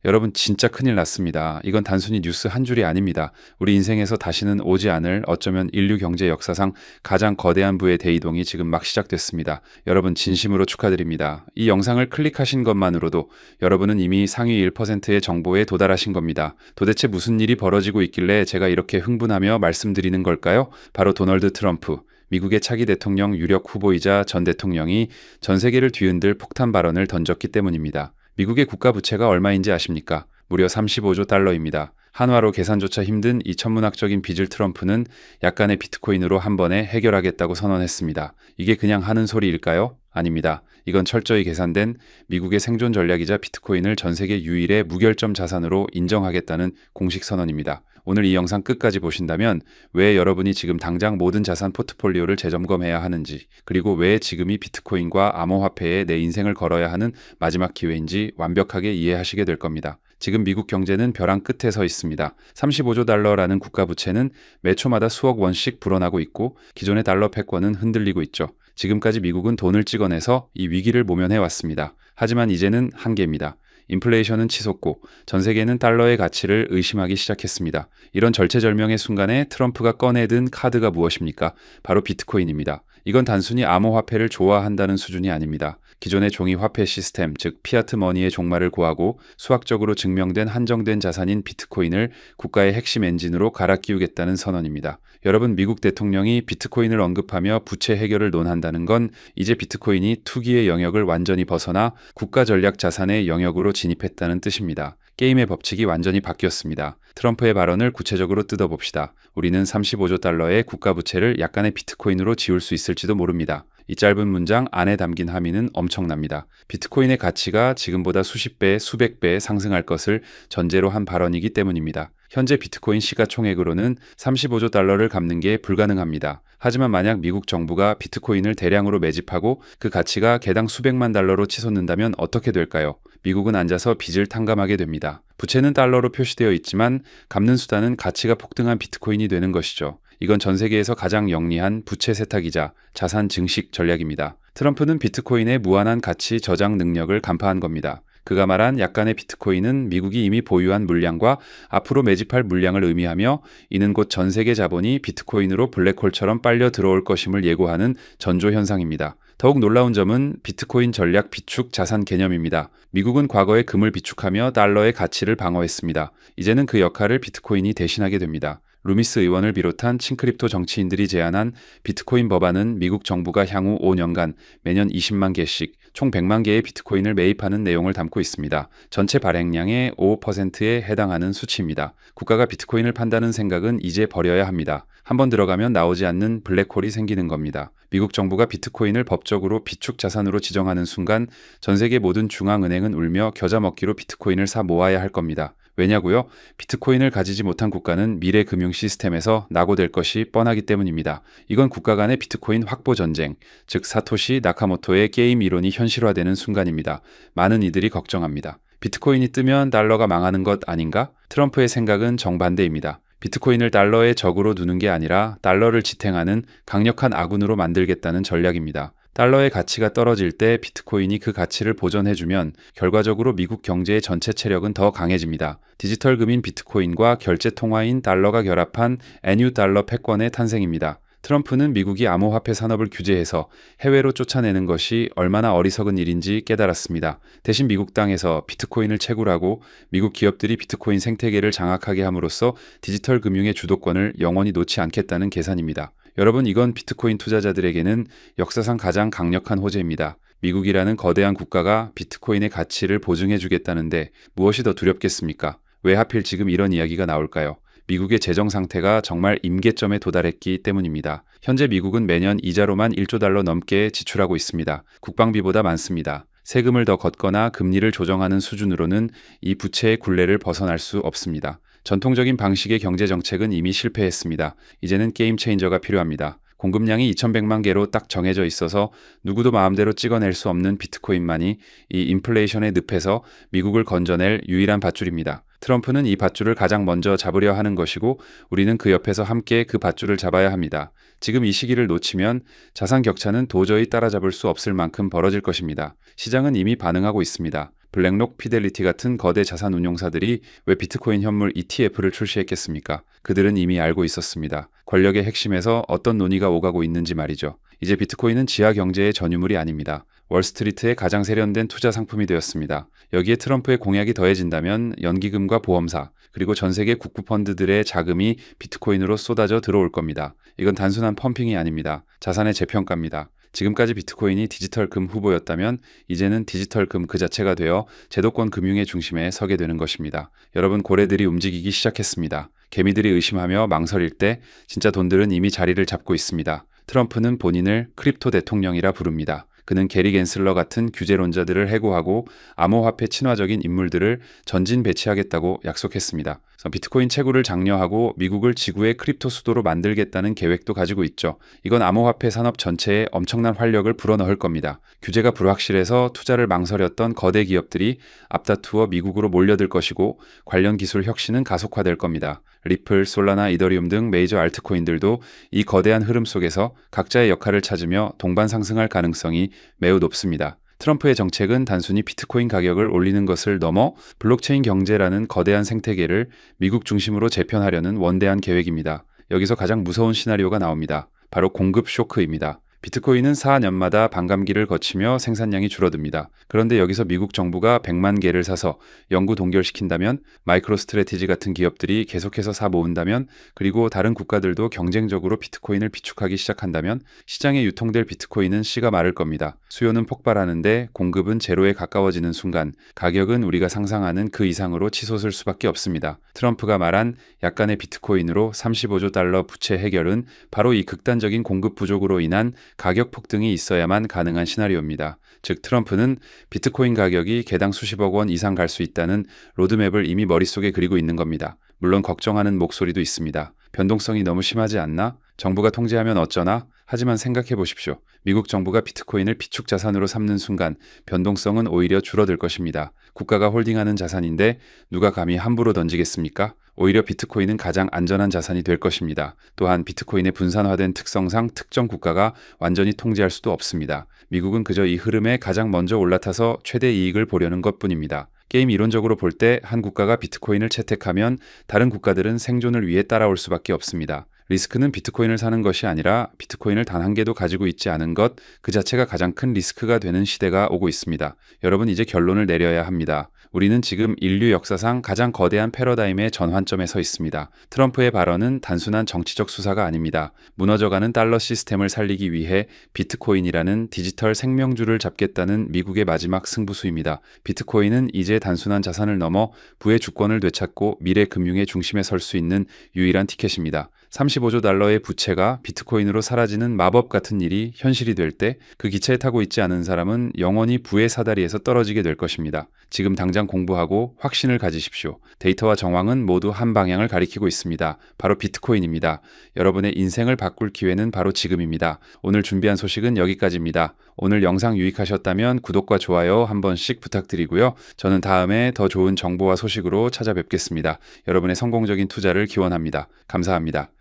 여러분 진짜 큰일 났습니다. 이건 단순히 뉴스 한 줄이 아닙니다. 우리 인생에서 다시는 오지 않을 어쩌면 인류 경제 역사상 가장 거대한 부의 대이동이 지금 막 시작됐습니다. 여러분 진심으로 축하드립니다. 이 영상을 클릭하신 것만으로도 여러분은 이미 상위 1%의 정보에 도달하신 겁니다. 도대체 무슨 일이 벌어지고 있길래 제가 이렇게 흥분하며 말씀드리는 걸까요? 바로 도널드 트럼프. 미국의 차기 대통령 유력 후보이자 전 대통령이 전 세계를 뒤흔들 폭탄 발언을 던졌기 때문입니다. 미국의 국가 부채가 얼마인지 아십니까? 무려 35조 달러입니다. 한화로 계산조차 힘든 이 천문학적인 빚을 트럼프는 약간의 비트코인으로 한 번에 해결하겠다고 선언했습니다. 이게 그냥 하는 소리일까요? 아닙니다. 이건 철저히 계산된 미국의 생존 전략이자 비트코인을 전 세계 유일의 무결점 자산으로 인정하겠다는 공식 선언입니다. 오늘 이 영상 끝까지 보신다면 왜 여러분이 지금 당장 모든 자산 포트폴리오를 재점검해야 하는지, 그리고 왜 지금이 비트코인과 암호화폐에 내 인생을 걸어야 하는 마지막 기회인지 완벽하게 이해하시게 될 겁니다. 지금 미국 경제는 벼랑 끝에 서 있습니다. 35조 달러라는 국가 부채는 매 초마다 수억 원씩 불어나고 있고 기존의 달러 패권은 흔들리고 있죠. 지금까지 미국은 돈을 찍어내서 이 위기를 모면해 왔습니다. 하지만 이제는 한계입니다. 인플레이션은 치솟고 전 세계는 달러의 가치를 의심하기 시작했습니다. 이런 절체절명의 순간에 트럼프가 꺼내든 카드가 무엇입니까? 바로 비트코인입니다. 이건 단순히 암호화폐를 좋아한다는 수준이 아닙니다. 기존의 종이 화폐 시스템, 즉 피아트 머니의 종말을 고하고 수학적으로 증명된 한정된 자산인 비트코인을 국가의 핵심 엔진으로 갈아 끼우겠다는 선언입니다. 여러분, 미국 대통령이 비트코인을 언급하며 부채 해결을 논한다는 건 이제 비트코인이 투기의 영역을 완전히 벗어나 국가 전략 자산의 영역으로 진입했다는 뜻입니다. 게임의 법칙이 완전히 바뀌었습니다. 트럼프의 발언을 구체적으로 뜯어봅시다. 우리는 35조 달러의 국가 부채를 약간의 비트코인으로 지울 수 있을지도 모릅니다. 이 짧은 문장 안에 담긴 함의는 엄청납니다. 비트코인의 가치가 지금보다 수십 배, 수백 배 상승할 것을 전제로 한 발언이기 때문입니다. 현재 비트코인 시가총액으로는 35조 달러를 갚는 게 불가능합니다. 하지만 만약 미국 정부가 비트코인을 대량으로 매집하고 그 가치가 개당 수백만 달러로 치솟는다면 어떻게 될까요? 미국은 앉아서 빚을 탕감하게 됩니다. 부채는 달러로 표시되어 있지만 갚는 수단은 가치가 폭등한 비트코인이 되는 것이죠. 이건 전 세계에서 가장 영리한 부채 세탁이자 자산 증식 전략입니다. 트럼프는 비트코인의 무한한 가치 저장 능력을 간파한 겁니다. 그가 말한 약간의 비트코인은 미국이 이미 보유한 물량과 앞으로 매집할 물량을 의미하며 이는 곧 전 세계 자본이 비트코인으로 블랙홀처럼 빨려 들어올 것임을 예고하는 전조현상입니다. 더욱 놀라운 점은 비트코인 전략 비축 자산 개념입니다. 미국은 과거에 금을 비축하며 달러의 가치를 방어했습니다. 이제는 그 역할을 비트코인이 대신하게 됩니다. 루미스 의원을 비롯한 친크립토 정치인들이 제안한 비트코인 법안은 미국 정부가 향후 5년간 매년 20만 개씩 총 100만 개의 비트코인을 매입하는 내용을 담고 있습니다. 전체 발행량의 5%에 해당하는 수치입니다. 국가가 비트코인을 판다는 생각은 이제 버려야 합니다. 한번 들어가면 나오지 않는 블랙홀이 생기는 겁니다. 미국 정부가 비트코인을 법적으로 비축 자산으로 지정하는 순간 전 세계 모든 중앙은행은 울며 겨자 먹기로 비트코인을 사 모아야 할 겁니다. 왜냐고요? 비트코인을 가지지 못한 국가는 미래 금융 시스템에서 낙오될 것이 뻔하기 때문입니다. 이건 국가 간의 비트코인 확보 전쟁, 즉 사토시 나카모토의 게임 이론이 현실화되는 순간입니다. 많은 이들이 걱정합니다. 비트코인이 뜨면 달러가 망하는 것 아닌가? 트럼프의 생각은 정반대입니다. 비트코인을 달러의 적으로 두는 게 아니라 달러를 지탱하는 강력한 아군으로 만들겠다는 전략입니다. 달러의 가치가 떨어질 때 비트코인이 그 가치를 보존해주면 결과적으로 미국 경제의 전체 체력은 더 강해집니다. 디지털 금인 비트코인과 결제 통화인 달러가 결합한 NU 달러 패권의 탄생입니다. 트럼프는 미국이 암호화폐 산업을 규제해서 해외로 쫓아내는 것이 얼마나 어리석은 일인지 깨달았습니다. 대신 미국 땅에서 비트코인을 채굴하고 미국 기업들이 비트코인 생태계를 장악하게 함으로써 디지털 금융의 주도권을 영원히 놓지 않겠다는 계산입니다. 여러분, 이건 비트코인 투자자들에게는 역사상 가장 강력한 호재입니다. 미국이라는 거대한 국가가 비트코인의 가치를 보증해 주겠다는데 무엇이 더 두렵겠습니까? 왜 하필 지금 이런 이야기가 나올까요? 미국의 재정 상태가 정말 임계점에 도달했기 때문입니다. 현재 미국은 매년 이자로만 1조 달러 넘게 지출하고 있습니다. 국방비보다 많습니다. 세금을 더 걷거나 금리를 조정하는 수준으로는 이 부채의 굴레를 벗어날 수 없습니다. 전통적인 방식의 경제 정책은 이미 실패했습니다. 이제는 게임 체인저가 필요합니다. 공급량이 2100만 개로 딱 정해져 있어서 누구도 마음대로 찍어낼 수 없는 비트코인만이 이 인플레이션의 늪에서 미국을 건져낼 유일한 밧줄입니다. 트럼프는 이 밧줄을 가장 먼저 잡으려 하는 것이고 우리는 그 옆에서 함께 그 밧줄을 잡아야 합니다. 지금 이 시기를 놓치면 자산 격차는 도저히 따라잡을 수 없을 만큼 벌어질 것입니다. 시장은 이미 반응하고 있습니다. 블랙록, 피델리티 같은 거대 자산 운용사들이 왜 비트코인 현물 ETF를 출시했겠습니까? 그들은 이미 알고 있었습니다. 권력의 핵심에서 어떤 논의가 오가고 있는지 말이죠. 이제 비트코인은 지하 경제의 전유물이 아닙니다. 월스트리트의 가장 세련된 투자 상품이 되었습니다. 여기에 트럼프의 공약이 더해진다면 연기금과 보험사, 그리고 전 세계 국부펀드들의 자금이 비트코인으로 쏟아져 들어올 겁니다. 이건 단순한 펌핑이 아닙니다. 자산의 재평가입니다. 지금까지 비트코인이 디지털 금 후보였다면 이제는 디지털 금 그 자체가 되어 제도권 금융의 중심에 서게 되는 것입니다. 여러분, 고래들이 움직이기 시작했습니다. 개미들이 의심하며 망설일 때 진짜 돈들은 이미 자리를 잡고 있습니다. 트럼프는 본인을 크립토 대통령이라 부릅니다. 그는 게리 겐슬러 같은 규제론자들을 해고하고 암호화폐 친화적인 인물들을 전진 배치하겠다고 약속했습니다. 비트코인 채굴을 장려하고 미국을 지구의 크립토 수도로 만들겠다는 계획도 가지고 있죠. 이건 암호화폐 산업 전체에 엄청난 활력을 불어넣을 겁니다. 규제가 불확실해서 투자를 망설였던 거대 기업들이 앞다투어 미국으로 몰려들 것이고 관련 기술 혁신은 가속화될 겁니다. 리플, 솔라나, 이더리움 등 메이저 알트코인들도 이 거대한 흐름 속에서 각자의 역할을 찾으며 동반 상승할 가능성이 매우 높습니다. 트럼프의 정책은 단순히 비트코인 가격을 올리는 것을 넘어 블록체인 경제라는 거대한 생태계를 미국 중심으로 재편하려는 원대한 계획입니다. 여기서 가장 무서운 시나리오가 나옵니다. 바로 공급 쇼크입니다. 비트코인은 4년마다 반감기를 거치며 생산량이 줄어듭니다. 그런데 여기서 미국 정부가 100만 개를 사서 영구 동결시킨다면, 마이크로 스트래티지 같은 기업들이 계속해서 사 모은다면, 그리고 다른 국가들도 경쟁적으로 비트코인을 비축하기 시작한다면 시장에 유통될 비트코인은 씨가 마를 겁니다. 수요는 폭발하는데 공급은 제로에 가까워지는 순간 가격은 우리가 상상하는 그 이상으로 치솟을 수밖에 없습니다. 트럼프가 말한 약간의 비트코인으로 35조 달러 부채 해결은 바로 이 극단적인 공급 부족으로 인한 가격 폭등이 있어야만 가능한 시나리오입니다. 즉, 트럼프는 비트코인 가격이 개당 수십억 원 이상 갈 수 있다는 로드맵을 이미 머릿속에 그리고 있는 겁니다. 물론 걱정하는 목소리도 있습니다. 변동성이 너무 심하지 않나? 정부가 통제하면 어쩌나? 하지만 생각해 보십시오. 미국 정부가 비트코인을 비축 자산으로 삼는 순간 변동성은 오히려 줄어들 것입니다. 국가가 홀딩하는 자산인데 누가 감히 함부로 던지겠습니까? 오히려 비트코인은 가장 안전한 자산이 될 것입니다. 또한 비트코인의 분산화된 특성상 특정 국가가 완전히 통제할 수도 없습니다. 미국은 그저 이 흐름에 가장 먼저 올라타서 최대 이익을 보려는 것뿐입니다. 게임 이론적으로 볼 때 한 국가가 비트코인을 채택하면 다른 국가들은 생존을 위해 따라올 수밖에 없습니다. 리스크는 비트코인을 사는 것이 아니라 비트코인을 단 한 개도 가지고 있지 않은 것 그 자체가 가장 큰 리스크가 되는 시대가 오고 있습니다. 여러분, 이제 결론을 내려야 합니다. 우리는 지금 인류 역사상 가장 거대한 패러다임의 전환점에 서 있습니다. 트럼프의 발언은 단순한 정치적 수사가 아닙니다. 무너져가는 달러 시스템을 살리기 위해 비트코인이라는 디지털 생명줄을 잡겠다는 미국의 마지막 승부수입니다. 비트코인은 이제 단순한 자산을 넘어 부의 주권을 되찾고 미래 금융의 중심에 설 수 있는 유일한 티켓입니다. 35조 달러의 부채가 비트코인으로 사라지는 마법 같은 일이 현실이 될 때 그 기차에 타고 있지 않은 사람은 영원히 부의 사다리에서 떨어지게 될 것입니다. 지금 당장 공부하고 확신을 가지십시오. 데이터와 정황은 모두 한 방향을 가리키고 있습니다. 바로 비트코인입니다. 여러분의 인생을 바꿀 기회는 바로 지금입니다. 오늘 준비한 소식은 여기까지입니다. 오늘 영상 유익하셨다면 구독과 좋아요 한 번씩 부탁드리고요. 저는 다음에 더 좋은 정보와 소식으로 찾아뵙겠습니다. 여러분의 성공적인 투자를 기원합니다. 감사합니다.